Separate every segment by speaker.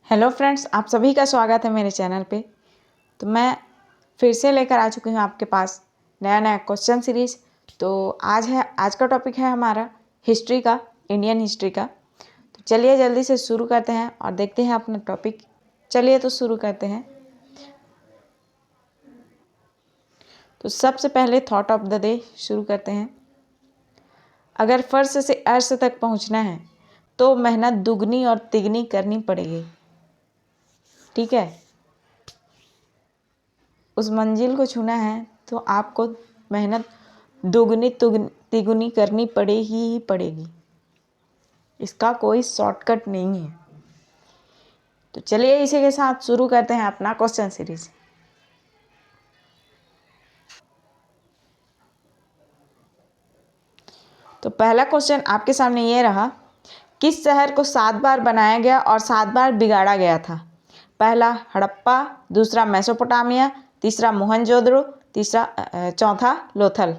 Speaker 1: Hello friends, आप सभी का स्वागत है मेरे चैनल पे। तो मैं फिर से लेकर आ चुकी हूँ आपके पास नया क्वेश्चन सीरीज़। तो आज का टॉपिक है हमारा हिस्ट्री का, इंडियन हिस्ट्री का। तो चलिए जल्दी से शुरू करते हैं और देखते हैं अपना टॉपिक। चलिए तो शुरू करते हैं। तो सबसे पहले थॉट ऑफ द डे शुरू करते हैं। अगर फर्श से अर्श तक पहुँचना है तो मेहनत दुगनी और तिगनी करनी पड़ेगी। ठीक है, उस मंजिल को छूना है तो आपको मेहनत दुगनी तिगुनी करनी ही पड़ेगी। इसका कोई शॉर्टकट नहीं है। तो चलिए इसी के साथ शुरू करते हैं अपना क्वेश्चन सीरीज। तो पहला क्वेश्चन आपके सामने ये रहा, किस शहर को 7 बार बनाया गया और 7 बार बिगाड़ा गया था? पहला हड़प्पा, दूसरा मेसोपोटामिया, तीसरा मोहनजोदड़ो, चौथा लोथल।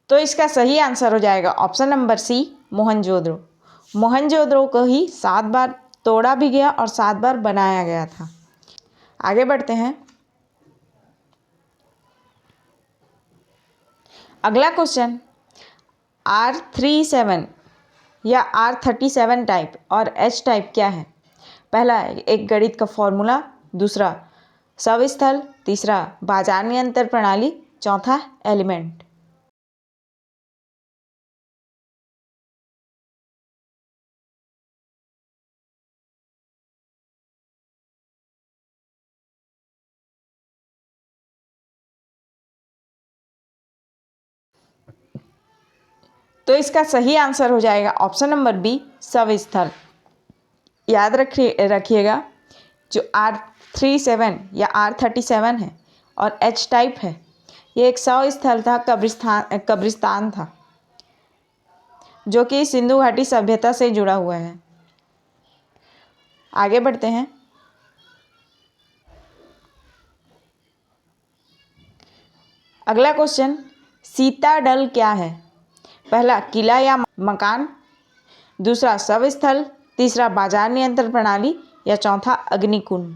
Speaker 1: तो इसका सही आंसर हो जाएगा option number C, Mohenjodaro. Mohenjodaro को ही 7 बार तोड़ा भी गया और 7 बार बनाया गया था। आगे बढ़ते हैं। अगला क्वेश्चन, R37 या R37 टाइप और H टाइप क्या है? पहला एक गणित का फॉर्मूला, दूसरा सबस्थल, तीसरा बाजार नियंत्रण प्रणाली, चौथा एलिमेंट। तो इसका सही आंसर हो जाएगा ऑप्शन नंबर बी, सबस्थल। याद रखिएगा, जो R37 या R37 है और H टाइप है, ये एक शव स्थल था, कब्रिस्तान था, जो कि सिंधु घाटी सभ्यता से जुड़ा हुआ है। आगे बढ़ते हैं। अगला क्वेश्चन, सीताडल क्या है? पहला किला या मकान, दूसरा शव-स्थल, तीसरा बाजार नियंत्रण प्रणाली या चौथा अग्निकुंड।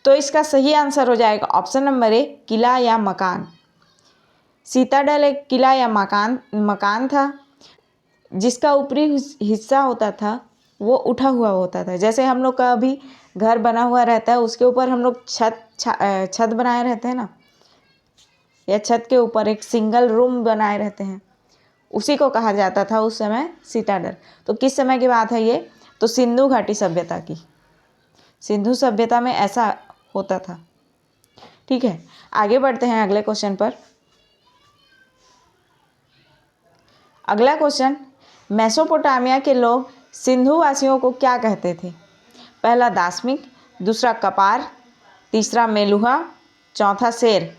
Speaker 1: तो इसका सही आंसर हो जाएगा ऑप्शन नंबर ए, किला या मकान। सीताडल एक किला या मकान था, जिसका ऊपरी हिस्सा होता था वो उठा हुआ होता था। जैसे हम लोग का अभी घर बना हुआ रहता है, उसके ऊपर हम लोग छत बनाए रहते हैं ना, या छत के ऊपर एक सिंगल रूम बनाए रहते हैं, उसी को कहा जाता था उस समय सीताडल। तो किस समय की बात है ये? तो सिंधु घाटी सभ्यता की। सिंधु सभ्यता में ऐसा होता था। ठीक है, आगे बढ़ते हैं अगले क्वेश्चन पर। अगला क्वेश्चन, मेसोपोटामिया के लोग सिंधु वासियों को क्या कहते थे? पहला दास्मिक, दूसरा कपार, तीसरा मेलुहा, चौथा शेर।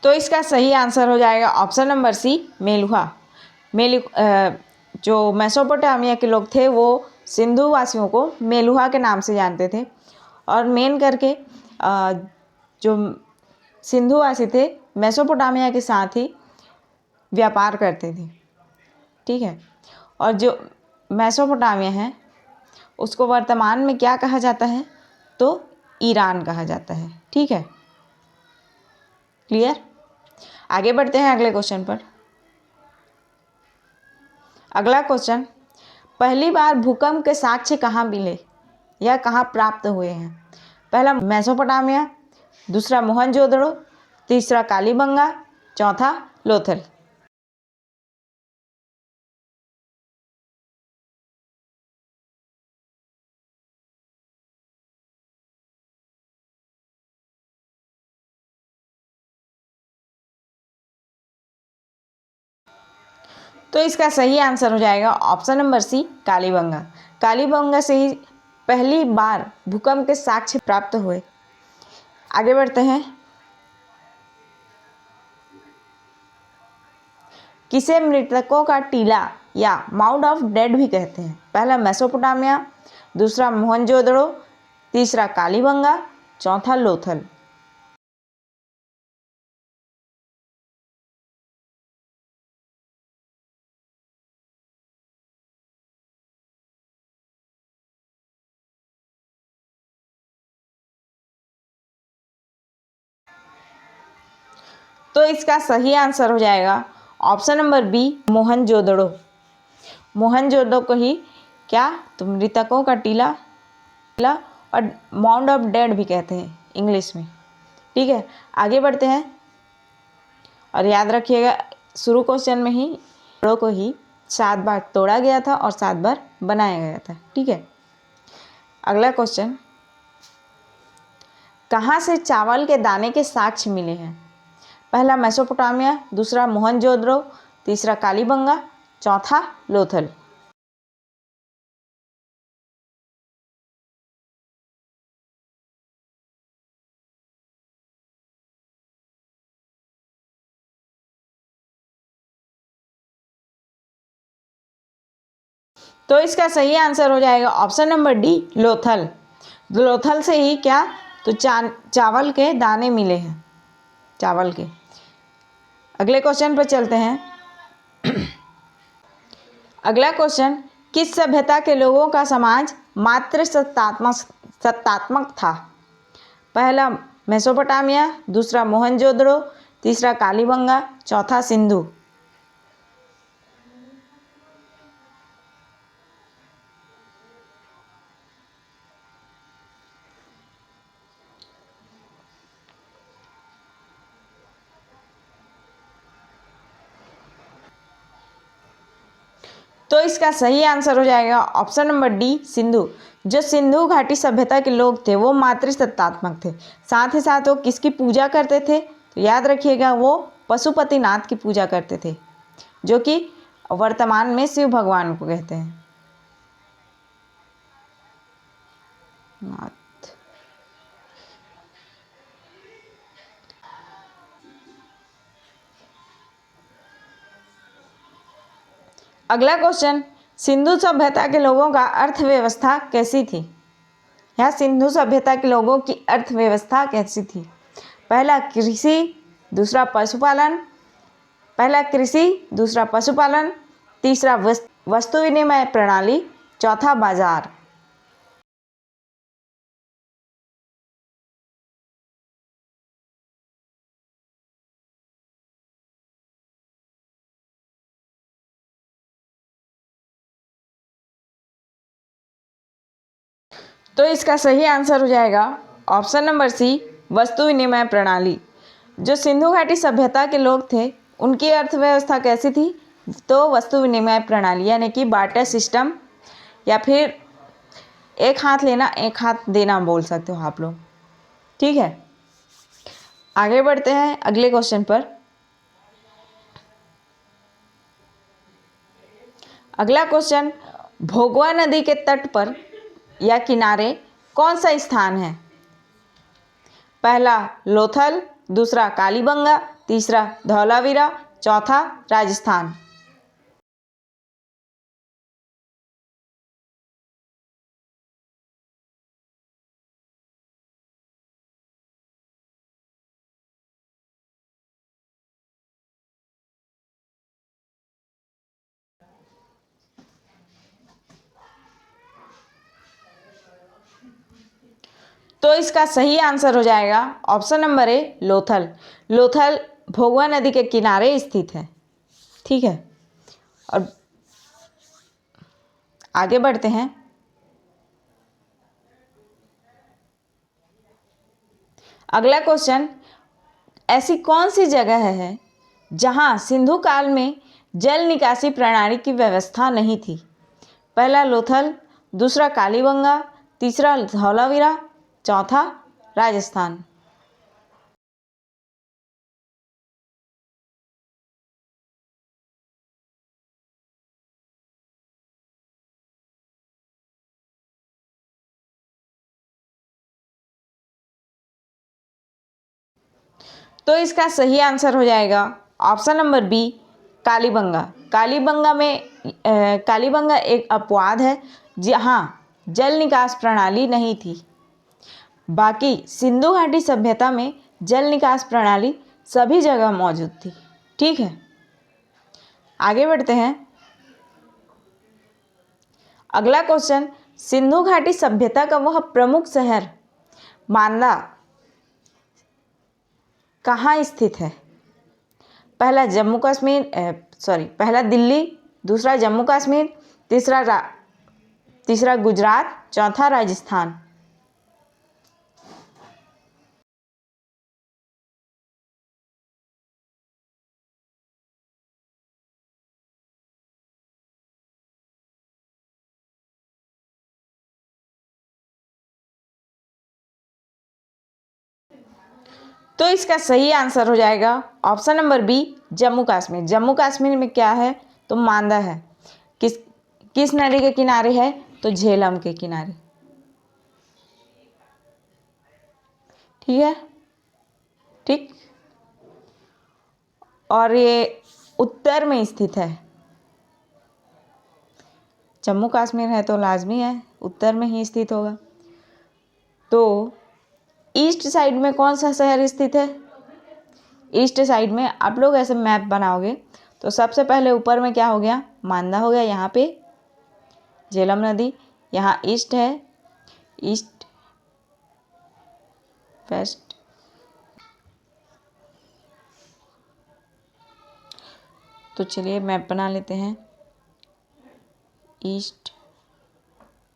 Speaker 1: तो इसका सही आंसर हो जाएगा ऑप्शन नंबर सी, मेलुहा। जो मेसोपोटामिया के लोग थे वो सिंधु वासियों को मेलुहा के नाम से जानते थे। और मेन करके जो सिंधु वासी थे मेसोपोटामिया के साथ ही व्यापार करते थे। ठीक है, और जो मेसोपोटामिया है उसको वर्तमान में क्या कहा जाता है? तो ईरान कहा जाता है। ठीक है, क्लियर? आगे बढ़ते हैं अगले क्वेश्चन पर। अगला क्वेश्चन, पहली बार भूकंप के साक्ष्य कहाँ मिले या कहाँ प्राप्त हुए हैं? पहला मेसोपोटामिया, दूसरा मोहनजोदड़ो, तीसरा कालीबंगा, चौथा लोथल। तो इसका सही आंसर हो जाएगा option number C, Kalibangan. Kalibangan से ही पहली बार भूकंप के साक्ष्य प्राप्त हुए। आगे बढ़ते हैं। किसे मृतकों का टीला या माउंट ऑफ डेड भी कहते हैं? पहला मेसोपोटामिया, दूसरा मोहनजोदड़ो, तीसरा कालीबंगा, चौथा लोथल। तो इसका सही आंसर हो जाएगा option number B, Mohenjodaro. Mohenjodaro को ही क्या, तो मृतकों का टीला और माउंट ऑफ डेड भी कहते हैं इंग्लिश में। ठीक है, आगे बढ़ते हैं। और याद रखिएगा, शुरू क्वेश्चन में ही को ही 7 बार तोड़ा गया था और 7 बार बनाया गया था। ठीक है, अगला क्वेश्चन, कहाँ से चावल के दाने के साक्ष्य मिले हैं? पहला मेसोपोटामिया, दूसरा मोहनजोदड़ो, तीसरा कालीबंगा, चौथा लोथल। तो इसका सही आंसर हो जाएगा option number D, Lothal. Lothal से ही क्या, तो चावल के दाने मिले हैं, चावल के। अगले क्वेश्चन पर चलते हैं। अगला क्वेश्चन, किस सभ्यता के लोगों का समाज मात्र सत्तात्मक था? पहला मेसोपोटामिया, दूसरा मोहनजोदड़ो, तीसरा कालीबंगा, चौथा सिंधु। तो इसका सही आंसर हो जाएगा ऑप्शन नंबर डी, सिंधु। जो सिंधु घाटी सभ्यता के लोग थे वो मातृसत्तात्मक थे। साथ ही साथ वो किसकी पूजा करते थे? तो याद रखिएगा, वो पशुपतिनाथ की पूजा करते थे, जो कि वर्तमान में शिव भगवान को कहते हैं। नाथ। अगला क्वेश्चन, सिंधु सभ्यता के लोगों का अर्थव्यवस्था कैसी थी? या सिंधु सभ्यता के लोगों की अर्थव्यवस्था कैसी थी? पहला कृषि, दूसरा पशुपालन, पहला कृषि, दूसरा पशुपालन, तीसरा वस्तु विनिमय प्रणाली, चौथा बाजार। तो इसका सही आंसर हो जाएगा ऑप्शन नंबर सी, वस्तु विनिमय प्रणाली। जो सिंधु घाटी सभ्यता के लोग थे उनकी अर्थव्यवस्था कैसी थी? तो वस्तु विनिमय प्रणाली, यानी कि बार्टर सिस्टम, या फिर एक हाथ लेना एक हाथ देना बोल सकते हो आप लोग। ठीक है, आगे बढ़ते हैं अगले क्वेश्चन पर। अगला क्वेश्चन, भोगवा नदी के तट पर या किनारे कौन सा स्थान है? पहला लोथल, दूसरा कालीबंगा, तीसरा धौलावीरा, चौथा राजस्थान। तो इसका सही आंसर हो जाएगा option number A, Lothal. Lothal Bhogava नदी के किनारे स्थित है। ठीक है, और आगे बढ़ते हैं। अगला क्वेश्चन, ऐसी कौन सी जगह है जहां सिंधु काल में जल निकासी प्रणाली की व्यवस्था नहीं थी? पहला लोथल, दूसरा कालीबंगा, तीसरा धौलावीरा, चौथा राजस्थान। तो इसका सही आंसर हो जाएगा option number B, Kalibangan. Kalibangan एक अपवाद है जहाँ जल निकास प्रणाली नहीं थी। बाकी सिंधु घाटी सभ्यता में जल निकास प्रणाली सभी जगह मौजूद थी। ठीक है, आगे बढ़ते हैं। अगला क्वेश्चन, सिंधु घाटी सभ्यता का वह प्रमुख शहर मांदा कहाँ स्थित है? पहला दिल्ली, दूसरा जम्मू कश्मीर, तीसरा गुजरात, चौथा राजस्थान। तो इसका सही आंसर हो जाएगा option number B, Jammu Kashmir. Jammu Kashmir में क्या है? तो मांदा है। किस नदी के किनारे है? तो झेलम के किनारे। ठीक है, ठीक। और ये उत्तर में स्थित है। जम्मू कश्मीर है तो लाजमी है उत्तर में ही स्थित होगा। तो ईस्ट साइड में कौन सा शहर स्थित है? ईस्ट साइड में आप लोग ऐसे मैप बनाओगे तो सबसे पहले ऊपर में क्या हो गया? मांदा हो गया। यहाँ पे झेलम नदी, यहाँ ईस्ट है, ईस्ट वेस्ट। तो चलिए मैप बना लेते हैं। East,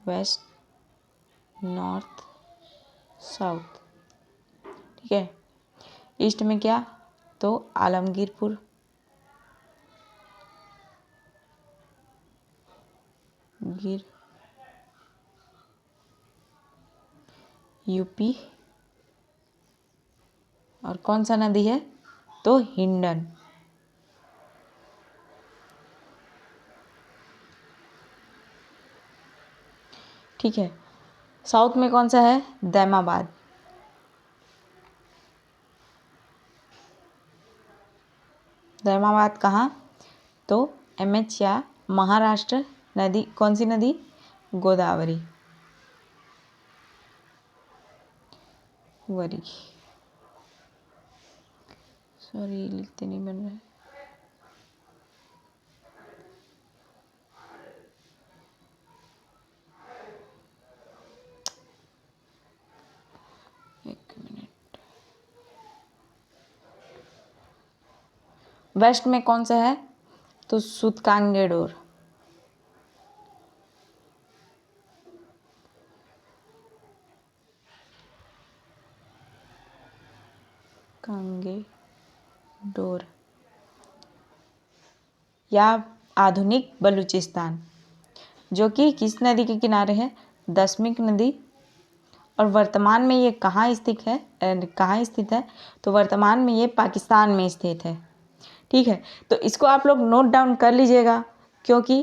Speaker 1: west, north, south. ठीक है, ईस्ट में क्या? तो आलमगीरपुर, यूपी। और कौन सा नदी है? तो हिंडन। ठीक है, साउथ में कौन सा है? दैमाबाद। दैमाबाद कहाँ? तो एमएच या महाराष्ट्र नदी। कौन सी नदी? गोदावरी, वरी। सॉरी, लिखते नहीं बन रहे। एक मिनट। वेस्ट में कौन सा है? तो सूतकांगेडोर। कांगेडोर या आधुनिक बलूचिस्तान, जो कि किस नदी के किनारे है? दशमिक नदी। और वर्तमान में ये कहाँ स्थित है? तो वर्तमान में ये पाकिस्तान में स्थित है। ठीक है, तो इसको आप लोग नोट डाउन कर लीजिएगा, क्योंकि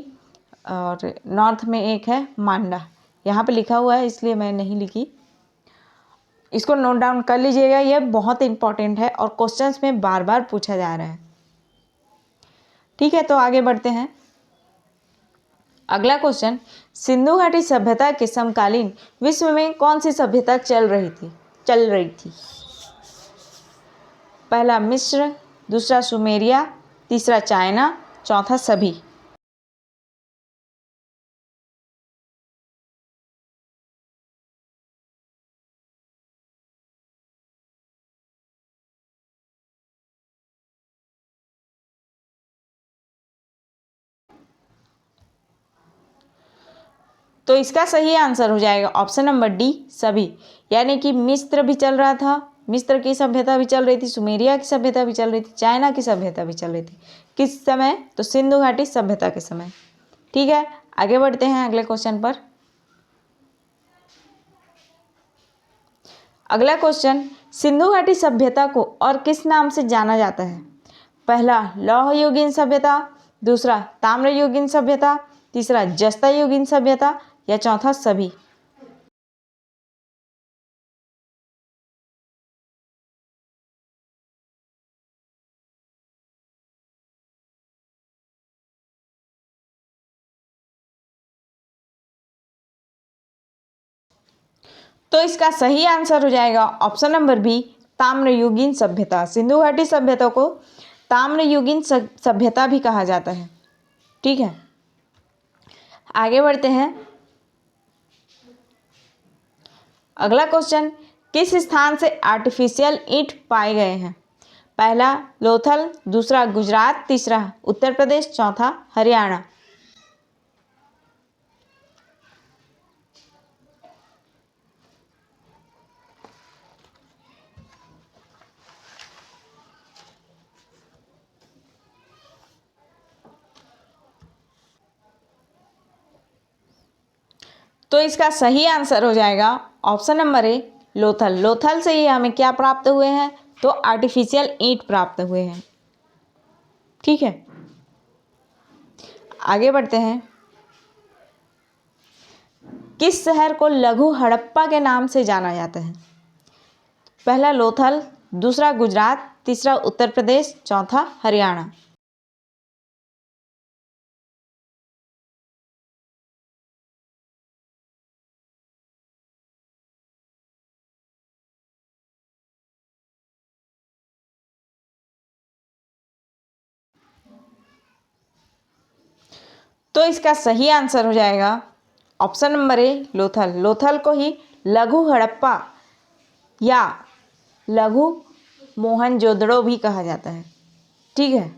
Speaker 1: और नॉर्थ में एक है मांडा, यहाँ पे लिखा हुआ है इसलिए मैं नहीं लिखी। इसको नोट डाउन कर लीजिएगा, ये बहुत इंपॉर्टेंट है और क्वेश्चंस में बार बार पूछा जा रहा है। ठीक है, तो आगे बढ़ते हैं। अगला क्वेश्चन, सिंधु घाटी सभ्यता के समकालीन विश्व में कौन सी सभ्यता चल रही थी? पहला मिस्र, दूसरा सुमेरिया, तीसरा चाइना, चौथा सभी। तो इसका सही आंसर हो जाएगा ऑप्शन नंबर डी, सभी। यानी कि मिस्र भी चल रहा था, मिस्र की सभ्यता भी चल रही थी, सुमेरिया की सभ्यता भी चल रही थी, चाइना की सभ्यता भी चल रही थी। किस समय? तो सिंधु घाटी सभ्यता के समय। ठीक है, आगे बढ़ते हैं अगले क्वेश्चन पर। अगला क्वेश्चन, सिंधु घाटी सभ्यता को और किस नाम से जाना जाता है? पहला लौह युगीन सभ्यता, दूसरा ताम्र युगीन सभ्यता, तीसरा जस्ता युगीन सभ्यता या चौथा सभी। तो इसका सही आंसर हो जाएगा ऑप्शन नंबर बी, ताम्रयुगीन सभ्यता। सिंधु घाटी सभ्यता को ताम्रयुगीन सभ्यता भी कहा जाता है। ठीक है, आगे बढ़ते हैं। अगला क्वेश्चन, किस स्थान से आर्टिफिशियल ईंट पाए गए हैं? पहला लोथल, दूसरा गुजरात, तीसरा उत्तर प्रदेश, चौथा हरियाणा। तो इसका सही आंसर हो जाएगा option number A, Lothal. Lothal से ही हमें क्या प्राप्त हुए हैं? तो आर्टिफिशियल ईंट प्राप्त हुए हैं। ठीक है, आगे बढ़ते हैं। किस शहर को लघु हड़प्पा के नाम से जाना जाता है? पहला लोथल, दूसरा गुजरात, तीसरा उत्तर प्रदेश, चौथा हरियाणा। तो इसका सही आंसर हो जाएगा option number A, Lothal. Lothal को ही लघु हड़प्पा या लघु मोहनजोदड़ो भी कहा जाता है। ठीक है,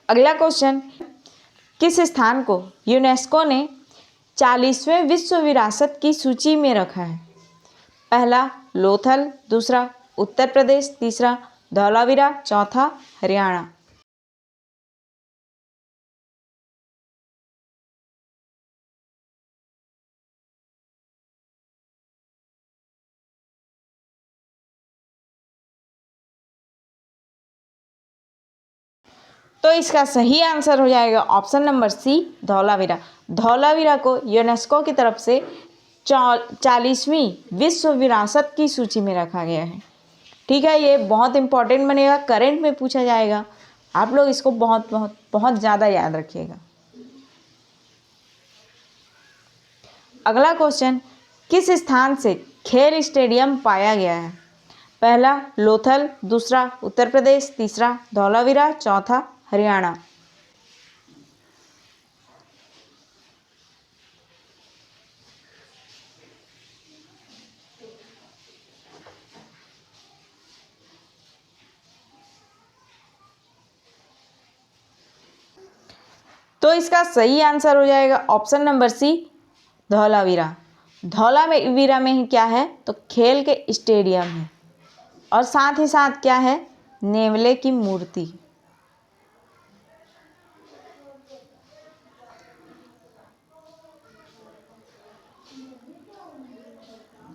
Speaker 1: अगला क्वेश्चन, किस स्थान को यूनेस्को ने 40वें विश्व विरासत की सूची में रखा है? पहला लोथल, दूसरा उत्तर प्रदेश, तीसरा धौलावीरा, चौथा हरियाणा। तो इसका सही आंसर हो जाएगा option number C, Dholavira. Dholavira को यूनेस्को की तरफ से 40वीं विश्व विरासत की सूची में रखा गया है। ठीक है, ये बहुत इंपॉर्टेंट बनेगा, करंट में पूछा जाएगा। आप लोग इसको बहुत बहुत बहुत ज़्यादा याद रखिएगा। अगला क्वेश्चन, किस स्थान से खेल स्टेडियम पाया गया है? पहला लोथल, दूसरा उत्तर प्रदेश, तीसरा धौलावीरा, चौथा हरियाणा। तो इसका सही आंसर हो जाएगा option number C, Dholavira. Dholavira में ही क्या है? तो खेल के स्टेडियम है और साथ ही साथ क्या है? नेवले की मूर्ति।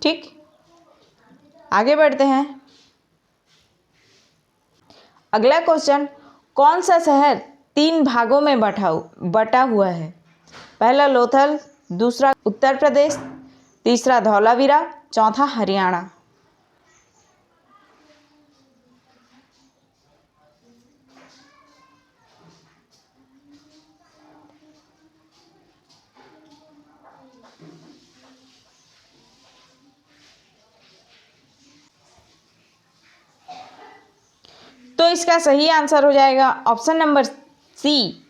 Speaker 1: ठीक, आगे बढ़ते हैं। अगला क्वेश्चन, कौन सा शहर 3 भागों में बटा हुआ है? पहला लोथल, दूसरा उत्तर प्रदेश, तीसरा धौलावीरा, चौथा हरियाणा। तो इसका सही आंसर हो जाएगा option number C,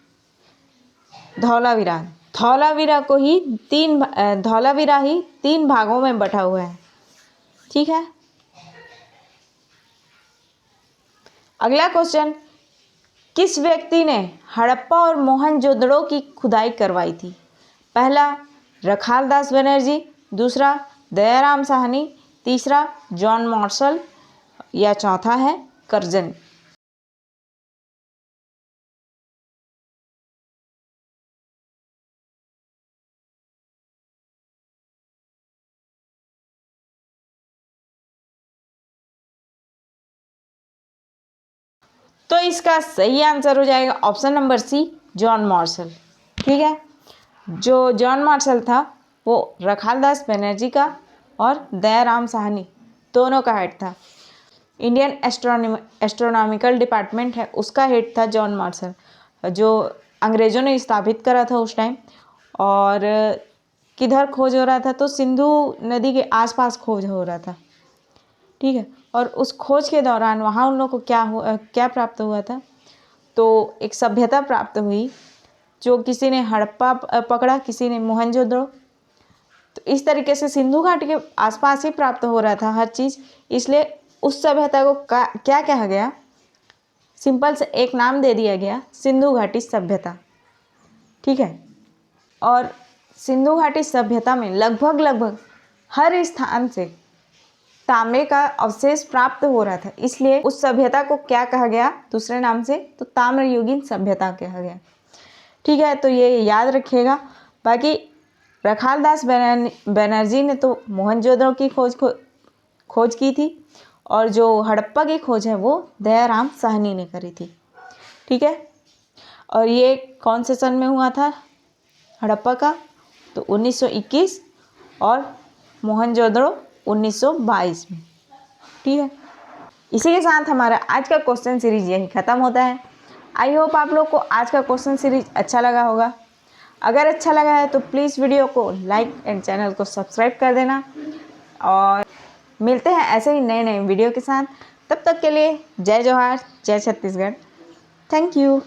Speaker 1: Dholavira. Dholavira ही 3 भागों में बटा हुआ है। ठीक है, अगला क्वेश्चन, किस व्यक्ति ने हड़प्पा और मोहनजोदड़ो की खुदाई करवाई थी? पहला रखालदास बनर्जी, दूसरा दयाराम साहनी, तीसरा जॉन मार्शल या चौथा है करजन। तो इसका सही आंसर हो जाएगा option number C, John Marshall. ठीक है, जो जॉन मार्शल था वो रखालदास बनर्जी का और दयाराम साहनी दोनों का हेड था। इंडियन एस्ट्रोनॉमिकल डिपार्टमेंट है उसका हेड था जॉन मार्शल, जो अंग्रेज़ों ने स्थापित करा था उस टाइम। और किधर खोज हो रहा था, तो सिंधु नदी के आसपास खोज हो रहा था। ठीक है, और उस खोज के दौरान वहाँ उन लोगों को क्या प्राप्त हुआ था, तो एक सभ्यता प्राप्त हुई, जो किसी ने हड़प्पा पकड़ा, किसी ने मोहनजोदड़ो। तो इस तरीके से सिंधु घाटी के आसपास ही प्राप्त हो रहा था हर चीज़, इसलिए उस सभ्यता को क्या कहा गया, सिंपल से एक नाम दे दिया गया, सिंधु घाटी सभ्यता। ठीक है, और सिंधु घाटी सभ्यता में लगभग हर स्थान से तांबे का अवशेष प्राप्त हो रहा था, इसलिए उस सभ्यता को क्या कहा गया दूसरे नाम से, तो ताम्रयुगीन सभ्यता कहा गया। ठीक है, तो ये याद रखिएगा। बाकी रखालदास बनर्जी ने तो मोहनजोदड़ो की खोज की थी, और जो हड़प्पा की खोज है वो दयाराम साहनी ने करी थी। ठीक है, और ये कौन से सन में हुआ था हड़प्पा का, तो 1921, और मोहनजोदड़ो 1922 में। ठीक है, इसी के साथ हमारा आज का क्वेश्चन सीरीज यही ख़त्म होता है। आई होप आप लोग को आज का क्वेश्चन सीरीज अच्छा लगा होगा। अगर अच्छा लगा है तो प्लीज़ वीडियो को लाइक एंड चैनल को सब्सक्राइब कर देना, और मिलते हैं ऐसे ही नए वीडियो के साथ। तब तक के लिए जय जोहार, जय छत्तीसगढ़। Thank you.